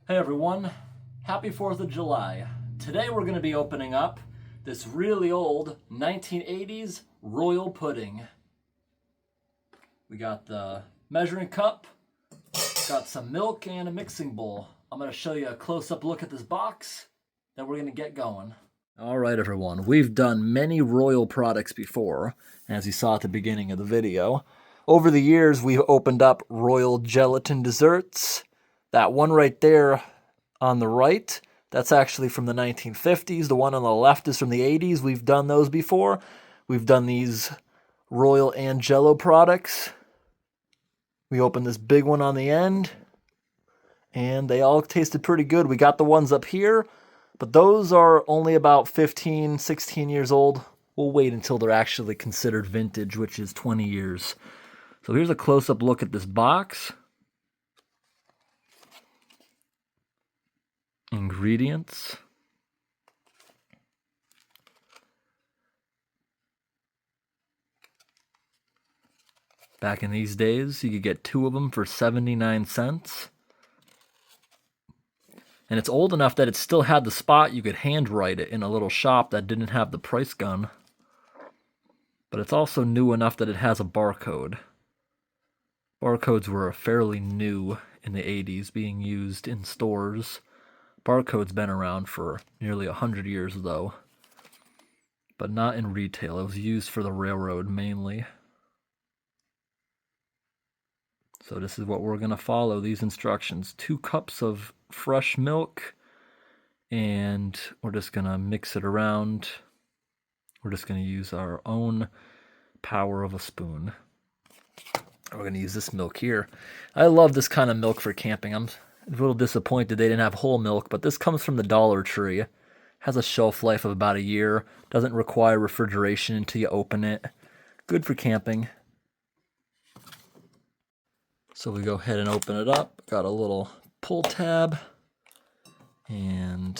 Hey everyone, happy 4th of July. Today we're going to be opening up this really old 1980s royal pudding. We got the measuring cup, got some milk, and a mixing bowl. I'm going to show you a close-up look at this box, then we're going to get going. Alright everyone, we've done many royal products before, as you saw at the beginning of the video. Over the years we've opened up royal gelatin desserts. That one right there on the right, that's actually from the 1950s. The one on the left is from the 80s. We've done those before. We've done these royal and jello products. We opened this big one on the end, and they all tasted pretty good. We got the ones up here, but those are only about 15, 16 years old. We'll wait until they're actually considered vintage, which is 20 years. So here's a close-up look at this box. Ingredients. Back in these days, you could get 2 of them for 79 cents. And it's old enough that it still had the spot you could handwrite it in a little shop that didn't have the price gun. But it's also new enough that it has a barcode. Barcodes were fairly new in the 80s, being used in stores. Barcode's been around for nearly 100 years though, but not in retail. It was used for the railroad mainly. So this is what we're going to follow, these instructions. 2 cups of fresh milk, and we're just going to mix it around. We're just going to use our own power of a spoon. We're going to use this milk here. I love this kind of milk for camping. I'm a little disappointed they didn't have whole milk, but this comes from the Dollar Tree. Has a shelf life of about a year. Doesn't require refrigeration until you open it. Good for camping. So we go ahead and open it up. Got a little pull tab. And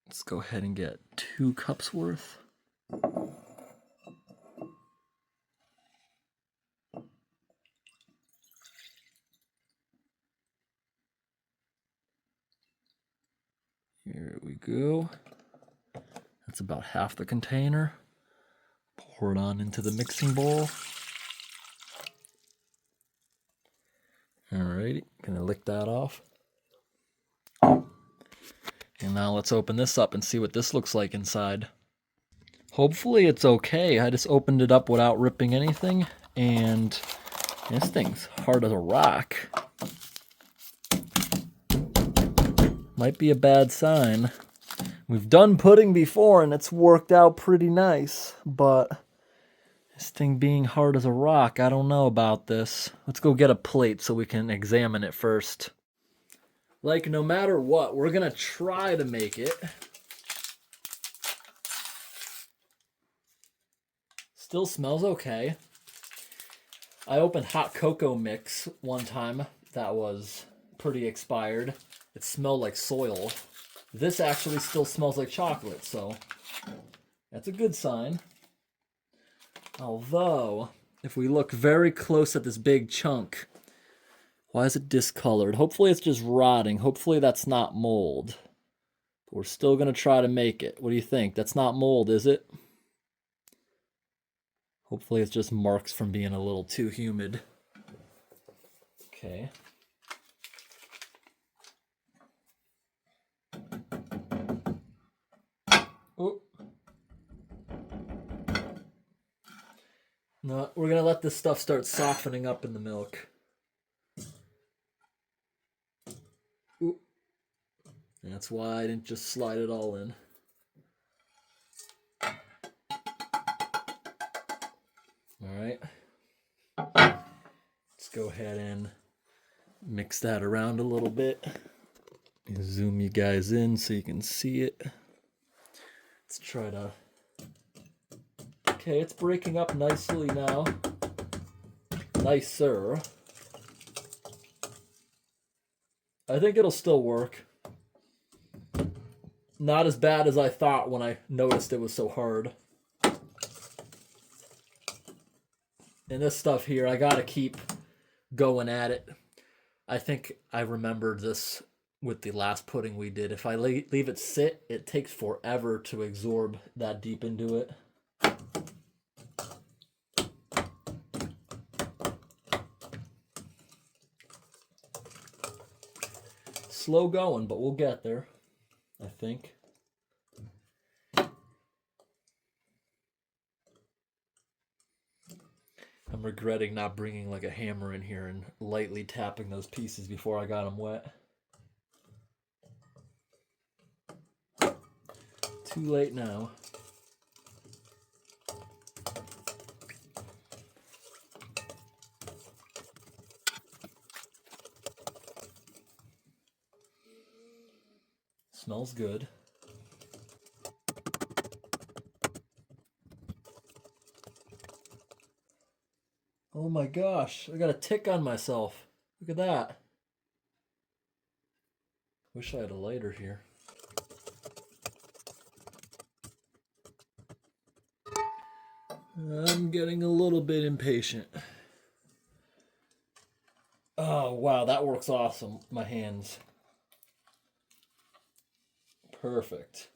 let's go ahead and get 2 cups worth. Here we go. That's about half the container. Pour it on into the mixing bowl. Alrighty, gonna lick that off. And now let's open this up and see what this looks like inside. Hopefully it's okay. I just opened it up without ripping anything, and this thing's hard as a rock. Might be a bad sign. We've done pudding before and it's worked out pretty nice, but this thing being hard as a rock, I don't know about this. Let's go get a plate so we can examine it first. Like, no matter what, we're gonna try to make it. Still smells okay. I opened hot cocoa mix one time that was pretty expired. It smelled like soil. This actually still smells like chocolate, so that's a good sign. Although, if we look very close at this big chunk, why is it discolored? Hopefully it's just rotting. Hopefully that's not mold. But we're still going to try to make it. What do you think? That's not mold, is it? Hopefully it's just marks from being a little too humid. Okay. Oh. No, we're going to let this stuff start softening up in the milk. Ooh. That's why I didn't just slide it all in. Alright. Let's go ahead and mix that around a little bit. Zoom you guys in so you can see it. Let's try to... Okay, it's breaking up nicely now. Nicer. I think it'll still work. Not as bad as I thought when I noticed it was so hard. And this stuff here, I gotta keep going at it. I think I remembered this with the last pudding we did. If I leave it sit, it takes forever to absorb that deep into it. Slow going, but we'll get there, I think. I'm regretting not bringing like a hammer in here and lightly tapping those pieces before I got them wet. Too late now. Smells good. Oh my gosh, I got a tick on myself. Look at that. Wish I had a lighter here. I'm getting a little bit impatient. Oh wow, that works awesome. My hands. Perfect.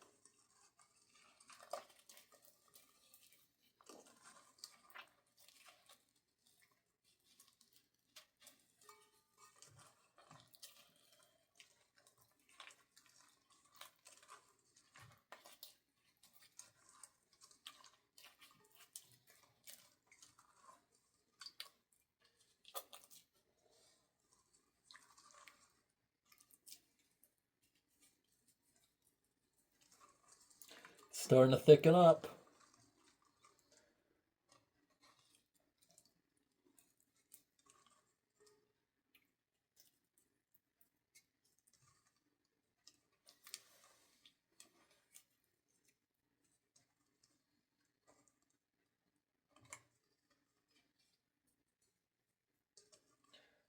Starting to thicken up.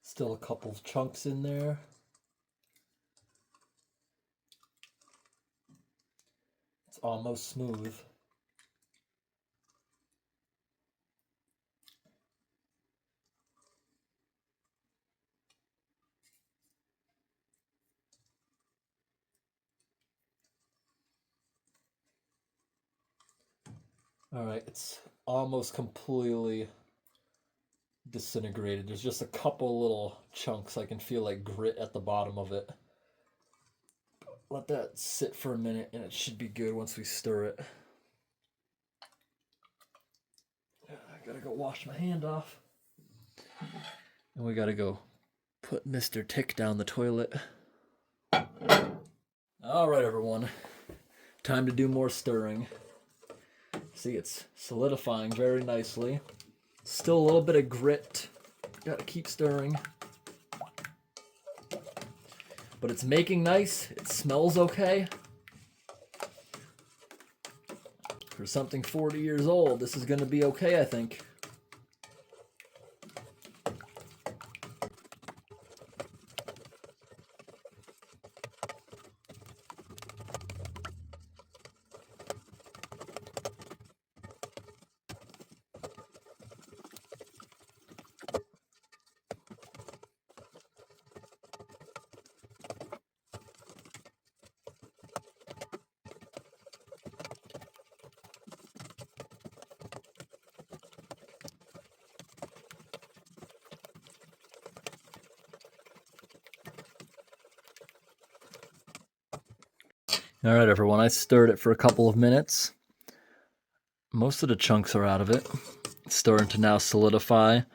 Still a couple of chunks in there. It's almost smooth. All right, it's almost completely disintegrated. There's just a couple little chunks. I can feel like grit at the bottom of it. Let that sit for a minute and it should be good once we stir it. I gotta go wash my hand off. And we gotta go put Mr. Tick down the toilet. All right, everyone. Time to do more stirring. See, it's solidifying very nicely. Still a little bit of grit. Gotta keep stirring. But it's making nice. It smells okay. For something 40 years old, this is gonna be okay, I think. All right, everyone, I stirred it for a couple of minutes. Most of the chunks are out of it. It's starting to now solidify. It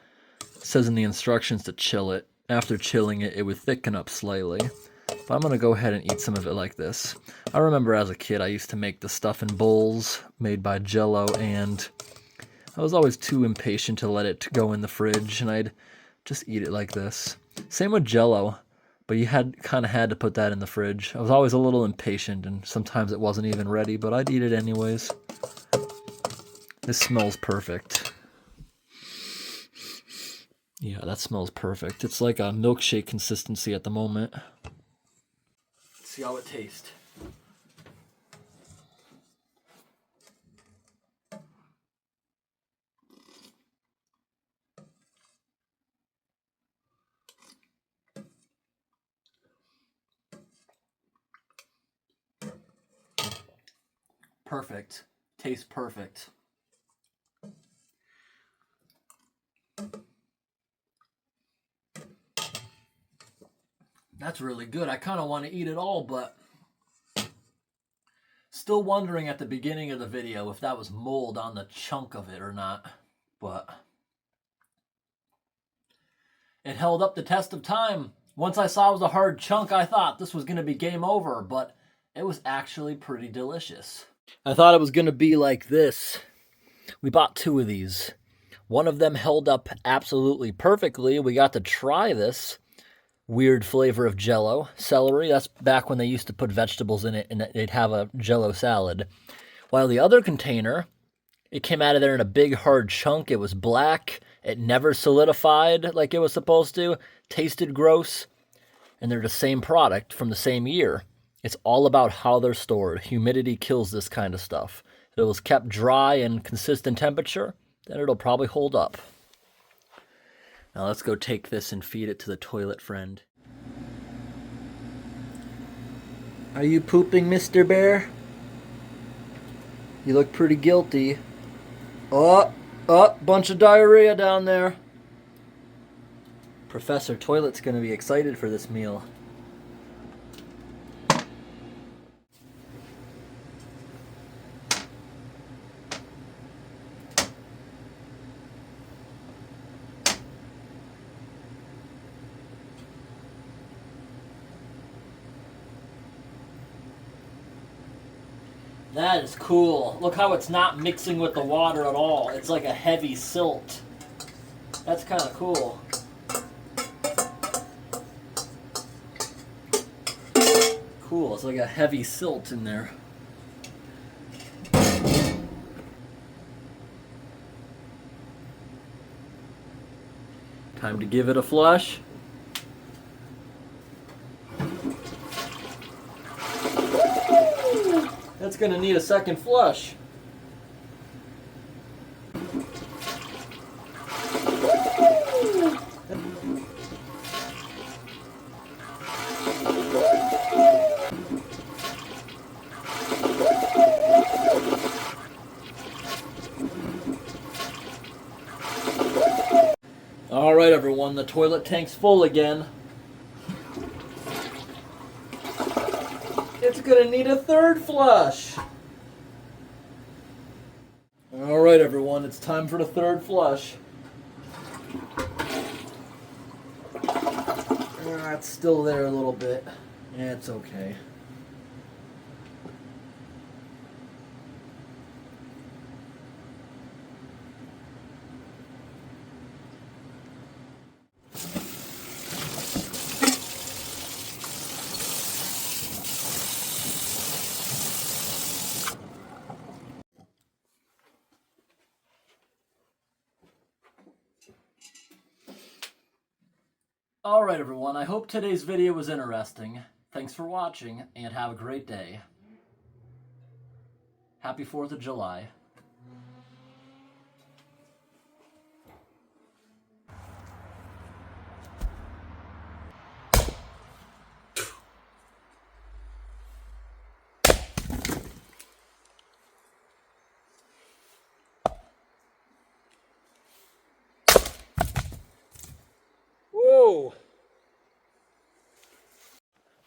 says in the instructions to chill it. After chilling it, it would thicken up slightly. But I'm going to go ahead and eat some of it like this. I remember as a kid, I used to make the stuff in bowls made by Jell-O, and I was always too impatient to let it go in the fridge, and I'd just eat it like this. Same with Jell-O. But you kind of had to put that in the fridge. I was always a little impatient, and sometimes it wasn't even ready, but I'd eat it anyways. This smells perfect. Yeah, that smells perfect. It's like a milkshake consistency at the moment. Let's see how it tastes. Perfect. Tastes perfect. That's really good. I kind of want to eat it all, but still wondering at the beginning of the video if that was mold on the chunk of it or not. But it held up the test of time. Once I saw it was a hard chunk, I thought this was going to be game over, but it was actually pretty delicious. I thought it was going to be like this. We bought 2 of these. One of them held up absolutely perfectly. We got to try this weird flavor of Jell-O. Celery, that's back when they used to put vegetables in it and they'd have a Jell-O salad. While the other container, it came out of there in a big hard chunk. It was black. It never solidified like it was supposed to. Tasted gross. And they're the same product from the same year. It's all about how they're stored. Humidity kills this kind of stuff. If it was kept dry and consistent temperature, then it'll probably hold up. Now let's go take this and feed it to the toilet friend. Are you pooping, Mr. Bear? You look pretty guilty. Oh, bunch of diarrhea down there. Professor Toilet's gonna be excited for this meal. That is cool. Look how it's not mixing with the water at all. It's like a heavy silt. That's kind of cool. Cool, it's like a heavy silt in there. Time to give it a flush. That's gonna need a second flush. All right, everyone, the toilet tank's full again. It's gonna need a third flush. All right, everyone, it's time for the third flush. It's still there a little bit. Yeah, it's okay. Alright everyone, I hope today's video was interesting. Thanks for watching, and have a great day. Happy 4th of July. Whoa!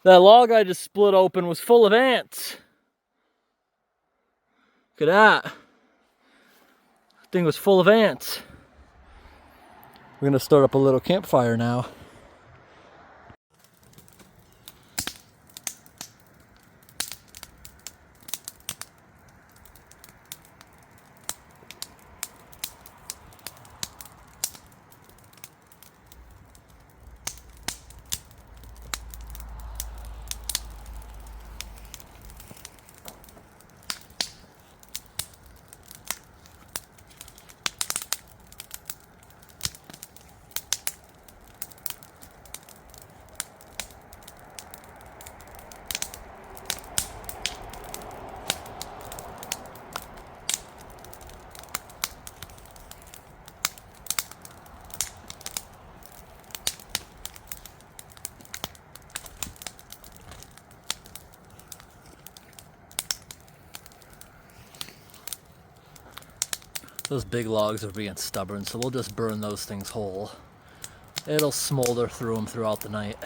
That log I just split open was full of ants. Look at that. Thing was full of ants. We're gonna start up a little campfire now. Those big logs are being stubborn, so we'll just burn those things whole. It'll smolder through them throughout the night.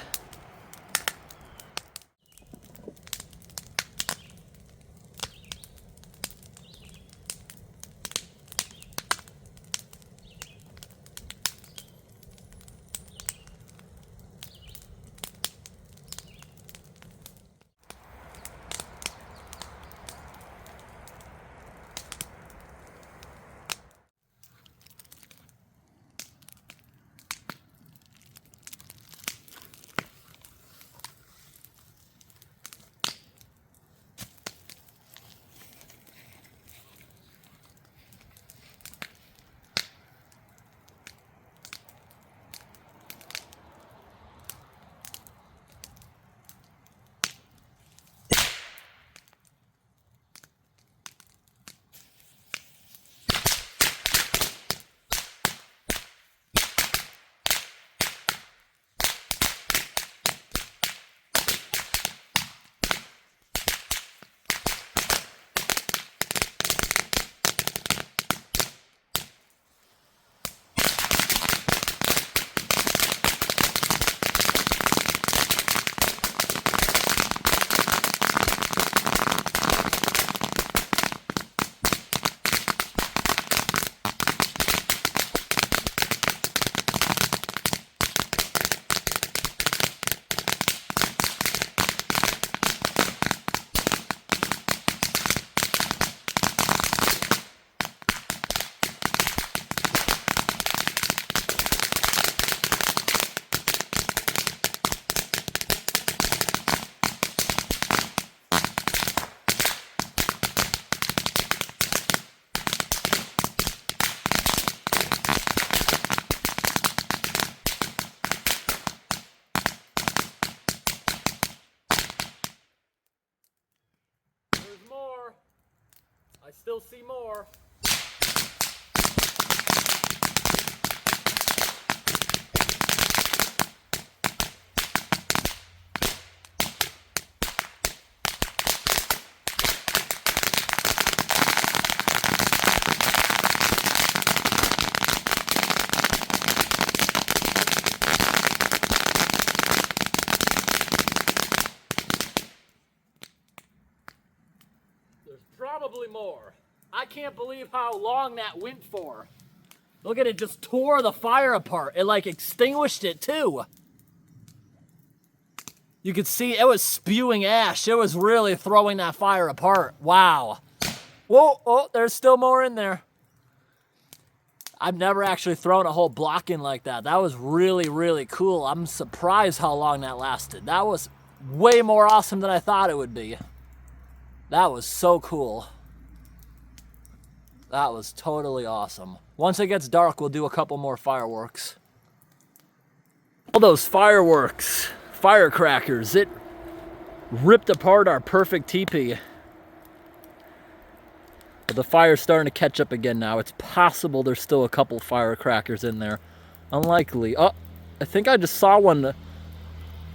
I still see more. There's probably more. I can't believe how long that went for. Look at it, just tore the fire apart. It like extinguished it too. You could see it was spewing ash. It was really throwing that fire apart. Wow. Whoa, oh, there's still more in there. I've never actually thrown a whole block in like that. That was really, really cool. I'm surprised how long that lasted. That was way more awesome than I thought it would be. That was so cool. That was totally awesome. Once it gets dark, we'll do a couple more fireworks. All those fireworks, firecrackers, it ripped apart our perfect teepee. But the fire's starting to catch up again now. It's possible there's still a couple firecrackers in there. Unlikely. Oh, I think I just saw one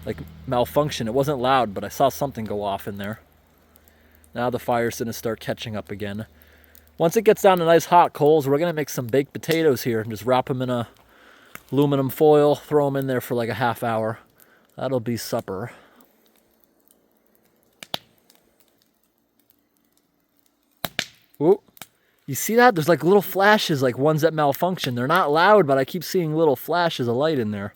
like malfunction. It wasn't loud, but I saw something go off in there. Now the fire's gonna start catching up again. Once it gets down to nice hot coals, we're gonna make some baked potatoes here and just wrap them in a aluminum foil, throw them in there for like a half hour. That'll be supper. Ooh, you see that? There's like little flashes, like ones that malfunction. They're not loud, but I keep seeing little flashes of light in there.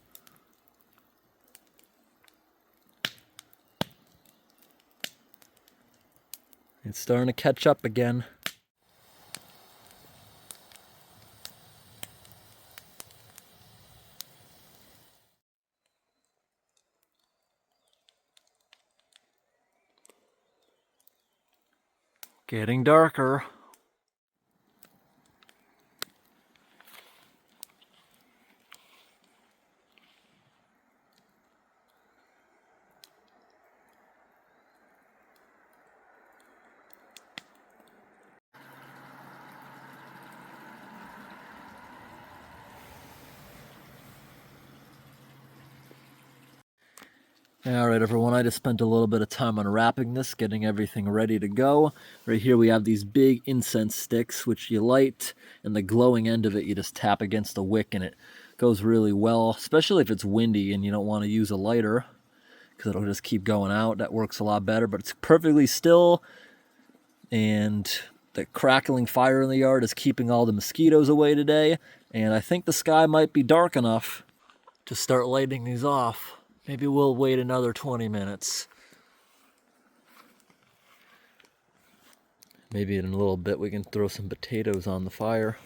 It's starting to catch up again. Getting darker. Alright everyone, I just spent a little bit of time unwrapping this, getting everything ready to go. Right here we have these big incense sticks which you light, and the glowing end of it you just tap against the wick and it goes really well, especially if it's windy and you don't want to use a lighter because it'll just keep going out. That works a lot better, but it's perfectly still, and the crackling fire in the yard is keeping all the mosquitoes away today, and I think the sky might be dark enough to start lighting these off. Maybe we'll wait another 20 minutes. Maybe in a little bit we can throw some potatoes on the fire.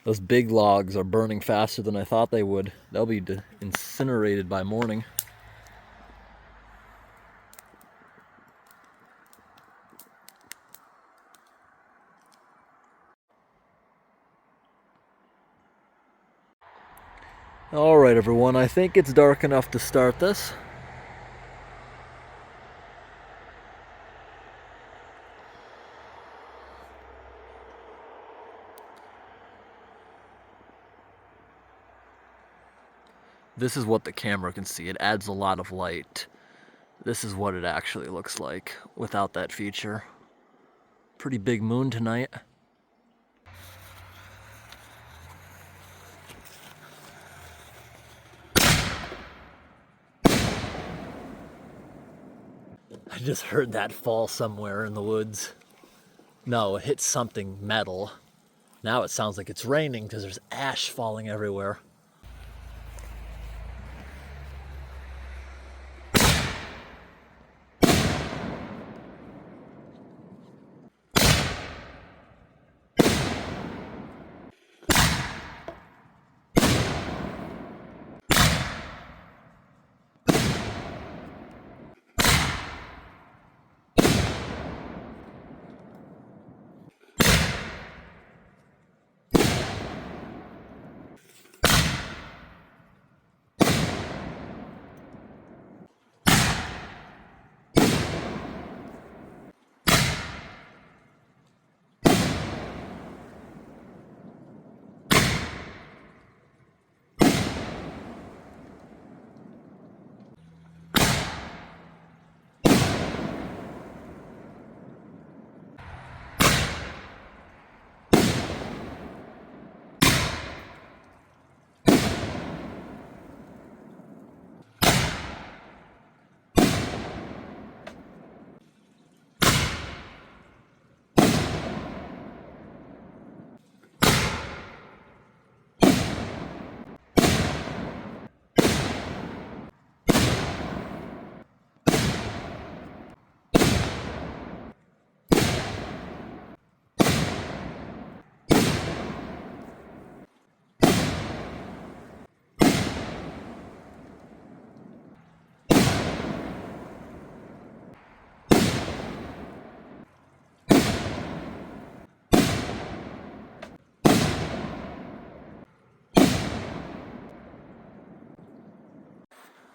Those big logs are burning faster than I thought they would. They'll be incinerated by morning. Alright everyone, I think it's dark enough to start this. This is what the camera can see. It adds a lot of light. This is what it actually looks like without that feature. Pretty big moon tonight. I just heard that fall somewhere in the woods. No, it hit something metal. Now it sounds like it's raining because there's ash falling everywhere.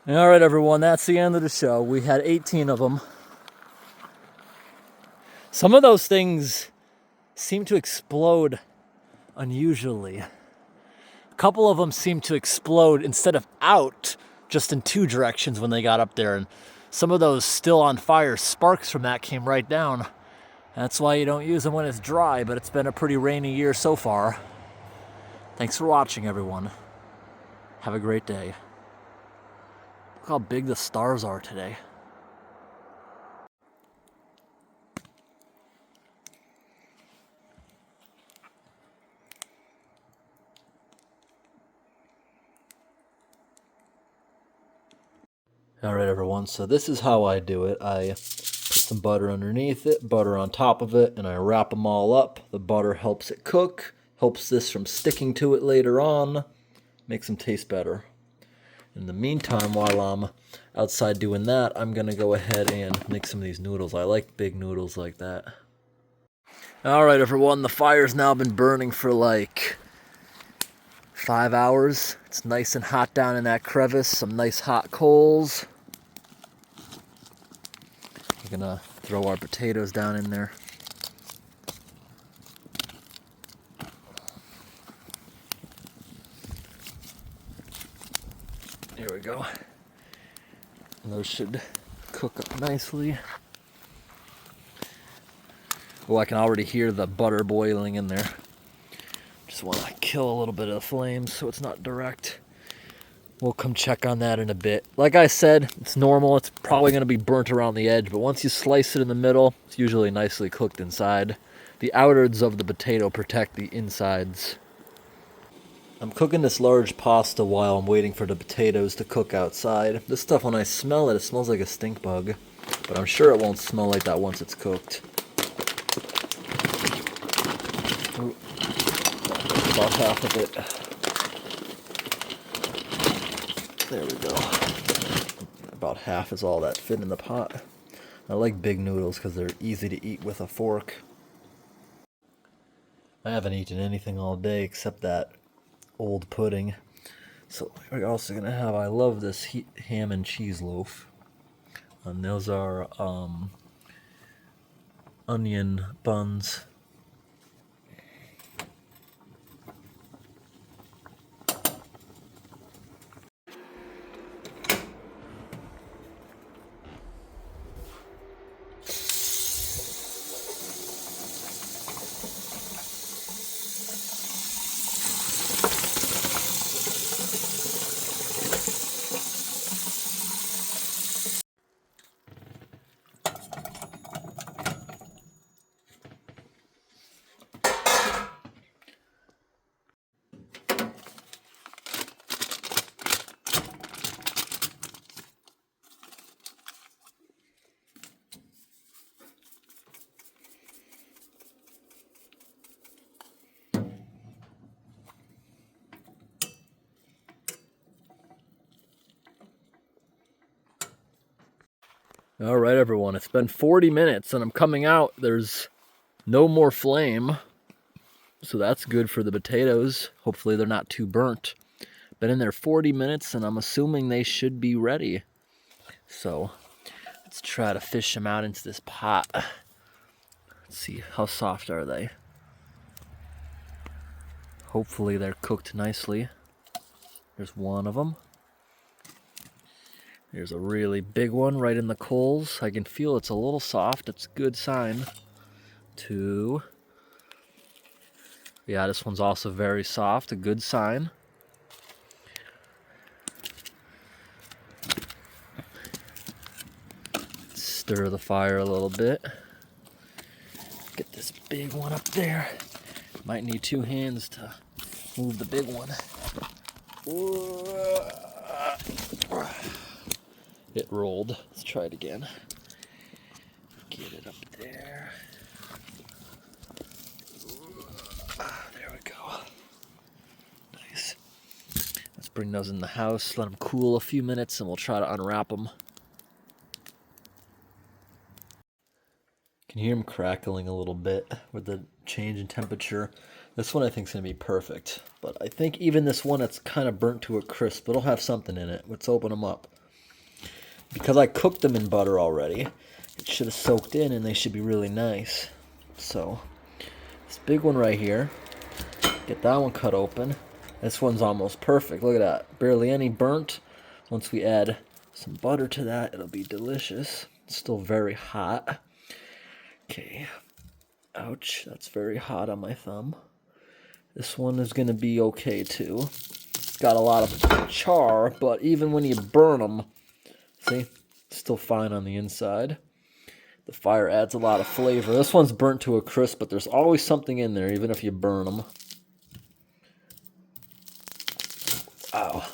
All right, everyone, that's the end of the show. We had 18 of them. Some of those things seem to explode unusually. A couple of them seem to explode instead of out, just in two directions when they got up there. And some of those still on fire, sparks from that came right down. That's why you don't use them when it's dry, but it's been a pretty rainy year so far. Thanks for watching, everyone. Have a great day. Look how big the stars are today. Alright everyone, so this is how I do it. I put some butter underneath it, butter on top of it, and I wrap them all up. The butter helps it cook, helps this from sticking to it later on, makes them taste better. In the meantime, while I'm outside doing that, I'm going to go ahead and make some of these noodles. I like big noodles like that. Alright everyone, the fire's now been burning for like 5 hours. It's nice and hot down in that crevice, some nice hot coals. We're gonna throw our potatoes down in there. Here we go. Those should cook up nicely. Oh, I can already hear the butter boiling in there. Just want to kill a little bit of the flames so it's not direct. We'll come check on that in a bit. Like I said, it's normal. It's probably going to be burnt around the edge, but once you slice it in the middle, it's usually nicely cooked inside. The outwards of the potato protect the insides. I'm cooking this large pasta while I'm waiting for the potatoes to cook outside. This stuff, when I smell it, it smells like a stink bug, but I'm sure it won't smell like that once it's cooked. Ooh, about half of it. There we go. About half is all that fit in the pot. I like big noodles because they're easy to eat with a fork. I haven't eaten anything all day except that old pudding. So we're also gonna have, I love this ham and cheese loaf. And those are onion buns. All right, everyone, it's been 40 minutes and I'm coming out. There's no more flame, so that's good for the potatoes. Hopefully they're not too burnt. Been in there 40 minutes and I'm assuming they should be ready. So let's try to fish them out into this pot. Let's see, how soft are they? Hopefully they're cooked nicely. There's one of them. There's a really big one right in the coals. I can feel it's a little soft. It's a good sign. Two. Yeah, this one's also very soft. A good sign. Stir the fire a little bit. Get this big one up there. Might need two hands to move the big one. It rolled. Let's try it again. Get it up there. There we go. Nice. Let's bring those in the house, let them cool a few minutes, and we'll try to unwrap them. Can you hear them crackling a little bit with the change in temperature? This one I think is going to be perfect. But I think even this one that's kind of burnt to a crisp, it'll have something in it. Let's open them up. Because I cooked them in butter already, it should have soaked in and they should be really nice. So, this big one right here, get that one cut open. This one's almost perfect. Look at that. Barely any burnt. Once we add some butter to that, it'll be delicious. It's still very hot. Okay. Ouch, that's very hot on my thumb. This one is going to be okay too. It's got a lot of char, but even when you burn them, see, it's still fine on the inside. The fire adds a lot of flavor. This one's burnt to a crisp, but there's always something in there, even if you burn them. Wow.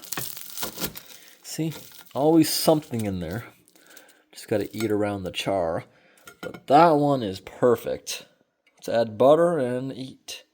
See, always something in there. Just got to eat around the char. But that one is perfect. Let's add butter and eat.